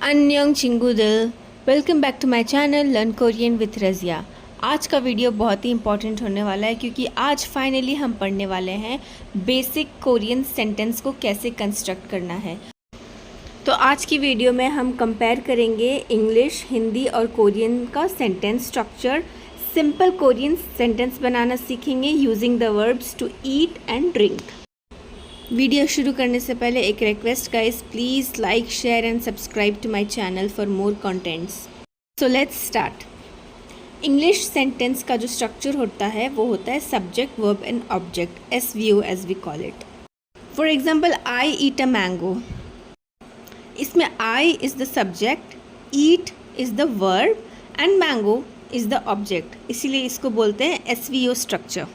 अन्यंग चिंगुदल, welcome back to my channel learn Korean with Razia. आज का वीडियो बहुत ही इंपॉर्टेंट होने वाला है क्योंकि आज फाइनली हम पढ़ने वाले हैं बेसिक कोरियन सेंटेंस को कैसे कंस्ट्रक्ट करना है। तो आज की वीडियो में हम कंपेयर करेंगे इंग्लिश, हिंदी और कोरियन का sentence structure. Simple Korean sentence बनाना सीखेंगे using the verbs to eat and drink. Video शुरू करने से पहले एक request guys, please like, share and subscribe to my channel for more contents. So let's start. English sentence का जो structure होता है वो होता है subject, verb and object, SVO as we call it. For example, I eat a mango. इसमें I is the subject, eat is the verb and mango is the object, इसीलिए इसको बोलते हैं SVO स्ट्रक्चर।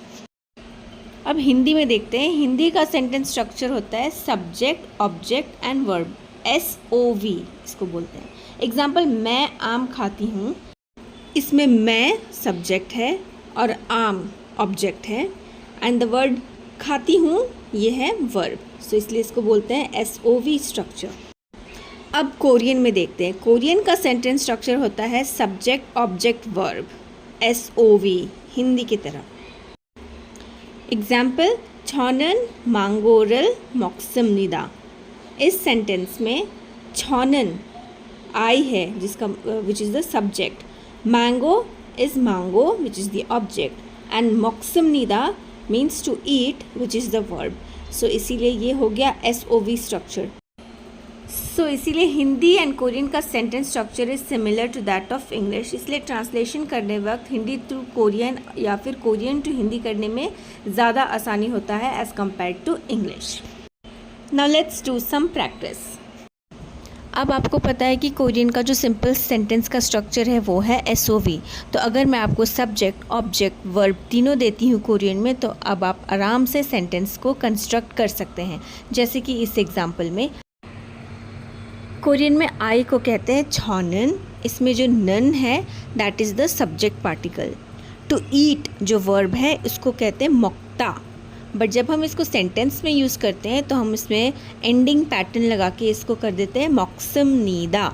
अब हिंदी में देखते हैं। हिंदी का सेंटेंस स्ट्रक्चर होता है subject, object and verb, SOV इसको बोलते हैं। एग्जाम्पल, मैं आम खाती हूँ। इसमें मैं सब्जेक्ट है और आम ऑब्जेक्ट है एंड द वर्ड खाती हूँ ये है वर्ब, सो इसलिए इसको बोलते हैं SOV स्ट्रक्चर। अब कोरियन में देखते हैं। कोरियन का सेंटेंस स्ट्रक्चर होता है subject, object, verb, SOV Hindi की तरह। एग्जाम्पल, छॉनन मांगोरल मॉक्समनिदा। इस सेंटेंस में छॉनन आई है जिसका which is the subject, mango is mango which is the object and मॉक्समनिदा means to eat which is the verb. So इसीलिए ये हो गया SOV स्ट्रक्चर। सो इसीलिए हिंदी एंड कोरियन का sentence structure is similar to that of English. इसलिए translation करने वक्त हिंदी टू कोरियन या फिर कोरियन टू हिंदी करने में ज़्यादा आसानी होता है as compare to English. Now let's do some practice. अब आपको पता है कि कोरियन का जो सिंपल सेंटेंस का स्ट्रक्चर है वो है SOV। तो अगर मैं आपको सब्जेक्ट, ऑब्जेक्ट, वर्ब तीनों देती हूँ कोरियन में, तो अब आप आराम से सेंटेंस को कंस्ट्रक्ट कर सकते हैं। जैसे कि इस एग्जाम्पल में कोरियन में आई को कहते हैं छॉनन। इसमें जो नन है that is the subject particle. To eat जो वर्ब है उसको कहते हैं मोक्ता। बट जब हम इसको सेंटेंस में यूज़ करते हैं तो हम इसमें एंडिंग पैटर्न लगा के इसको कर देते हैं मॉक्समनिदा।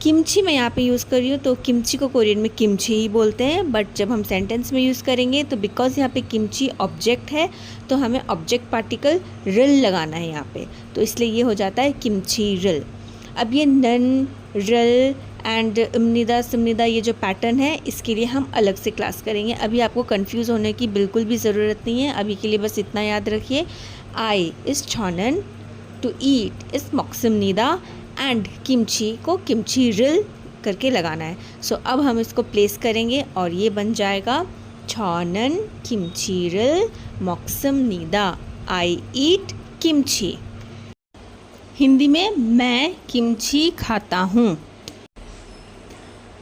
किमची मैं यहाँ पे यूज़ कर रही हूँ तो किमची को कोरियन में किमची ही बोलते हैं, बट जब हम सेंटेंस में यूज़ करेंगे तो बिकॉज यहाँ पे किमची ऑब्जेक्ट है तो हमें ऑब्जेक्ट पार्टिकल रिल लगाना है यहाँ पे, तो इसलिए ये हो जाता है किमची रिल। अब ये नन, रल एंड इमनिदा, सिमनिदा ये जो पैटर्न है इसके लिए हम अलग से क्लास करेंगे। अभी आपको कंफ्यूज होने की बिल्कुल भी ज़रूरत नहीं है। अभी के लिए बस इतना याद रखिए, आई इज़ छॉनन, टू ईट इज़ मॉक्समनिदा एंड किमची को किमची रिल करके लगाना है। सो अब हम इसको प्लेस करेंगे और ये बन जाएगा छॉनन किमची रिल मॉक्समनिदा, आई ईट किमची। हिंदी में मैं किमची खाता हूँ।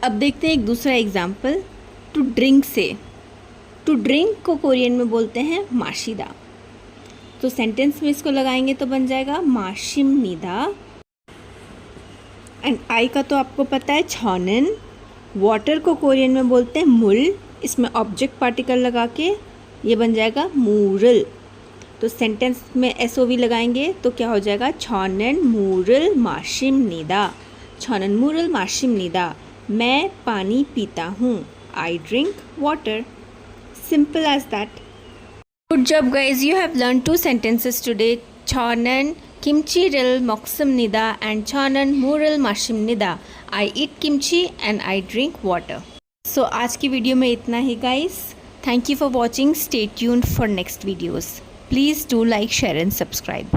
अब देखते हैं एक दूसरा एग्जाम्पल, टू ड्रिंक से। टू ड्रिंक को कोरियन में बोलते हैं माशिदा। तो सेंटेंस में इसको लगाएंगे तो बन जाएगा माशिमनिदा। एंड आई का तो आपको पता है छॉनन। वाटर को कोरियन में बोलते हैं मुल। इसमें ऑब्जेक्ट पार्टिकल लगा के ये बन जाएगा मूरल। तो सेंटेंस में SOV लगाएंगे तो क्या हो जाएगा, छॉनन मूरल माशिमनिदा, छॉनन मूरल माशिमनिदा। मैं पानी पीता हूँ, I drink water. Simple as that. Good job guys, you have learn 2 sentences today, छॉनन किमची रिल मॉक्समनिदा एंड छॉनन मूरल माशिमनिदा, I eat kimchi and I drink water. So आज की वीडियो में इतना ही guys. Thank you for watching. Stay tuned for next videos. Please do like, share and subscribe.